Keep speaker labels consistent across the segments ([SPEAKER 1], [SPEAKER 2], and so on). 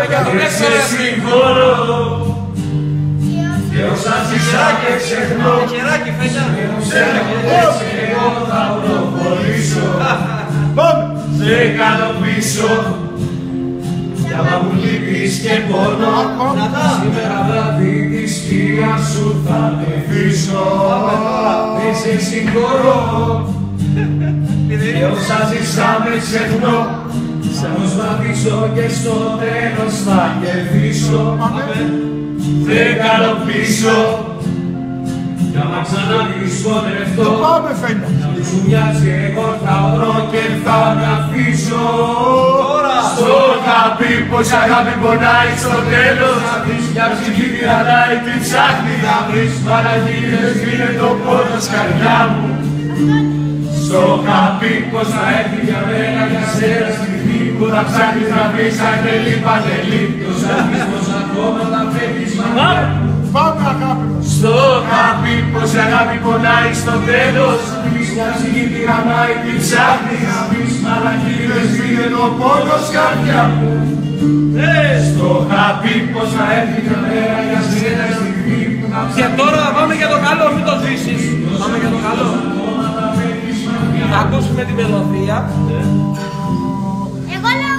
[SPEAKER 1] Και σε συγχωρώ και όσα ζήσα και ξεχνώ. Σε εγώ θα προχωρήσω. Σε κάνω πίσω κι άμα μου λείπεις και πονώ, σήμερα βράδυ τη σκιά σου θα μεθύσω. Και σε συγχωρώ και όσα ζήσα με ξεχνώ. Θα προσπαθήσω και στο τέλος θα κερδίσω. Δεν κάνω πίσω κι άμα ξαναδείς πονευτώ. Να σου μοιάζει εγώ θα ορώ και θα με αφήσω. Στο χαπί πως η αγάπη πονάει στο τέλος. Να βρεις μια ψυχή τυραννάει, την ψάχνει να βρεις. Παραγγείλες γίνεται το πόνος καρδιά μου. Στο χαπί πως θα έρθει για μένα για σένα στιγμή που θα ψάχνεις να βρεις αγγελί παντελή. Κι ως αρχισμός ακόμα θα φεύγεις μακριά.
[SPEAKER 2] Πάμε αγάπη μας.
[SPEAKER 1] Στο χαπί πως η αγάπη πονάει στο τέλος. Μια ψυχή τυραννάει, την ψάχνει να βρεις. Μαλακίδες γίνεται ο πόνος καρδιά μου. Στο χαπί πως θα έρθει για μέρα για σένα στιγμή που θα ψάχνεις.
[SPEAKER 3] Και τώρα θα πάμε για το καλό, μην το ζήσεις. Πάμε για το καλό. Θα ακούσουμε την μελωδία.
[SPEAKER 4] Εγώ λέω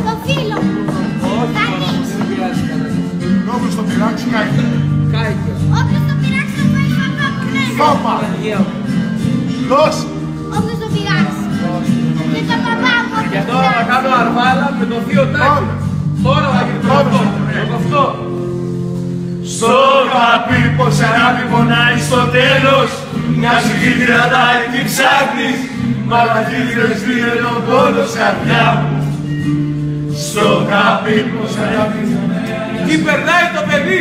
[SPEAKER 4] το φίλο μου.
[SPEAKER 2] Όποιος το πειράξει, κάηκε.
[SPEAKER 3] Κάηκε.
[SPEAKER 4] Όποιος το πειράξει θα πάει φάπα από μένα.
[SPEAKER 2] Φάπα. Δώσε.
[SPEAKER 4] Όποιος το πειράξει. Και το παπά μου.
[SPEAKER 3] Και τώρα θα κάνω αρβάλα με το θείο τάκι. Τώρα θα γίνει το αυτό.
[SPEAKER 1] Στο χαπί πως η αγάπη πονάει στο τέλος. Μια ψυχή τυραννάει, την ψάχνεις. Μαλακίδες γίνεται ο πόνος καρδιά μου. Στο χαπί πως η αγάπη πονάει.
[SPEAKER 3] Τι περνάει το παιδί!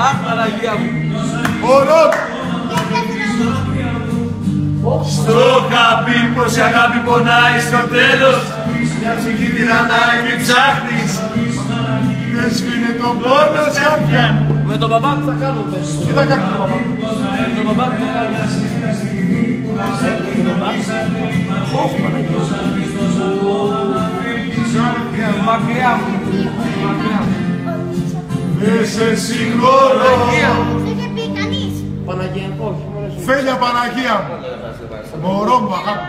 [SPEAKER 3] Αχ, Παναγία μου!
[SPEAKER 2] Ωραίο!
[SPEAKER 1] Στο χαπί πως η αγάπη πονάει στο τέλος. Μια ψυχή τυραννάει, την ψάχνεις. Δεν σβήνε τον πόνος καρδιά μου.
[SPEAKER 3] Με τον μπαμπά τι θα κάνουμε?
[SPEAKER 2] Τι θα κάνει το μπαμπά?
[SPEAKER 3] Με τον μπαμπά τι θα κάνουμε? Μακριά μου! Μακριά μου!
[SPEAKER 1] Δεν σε συγχωρώ.
[SPEAKER 4] Δεν είχε πει κανείς.
[SPEAKER 3] Παναγία, όχι.
[SPEAKER 2] Φέλια Παναγία μου. Μωρό μου αγάπη.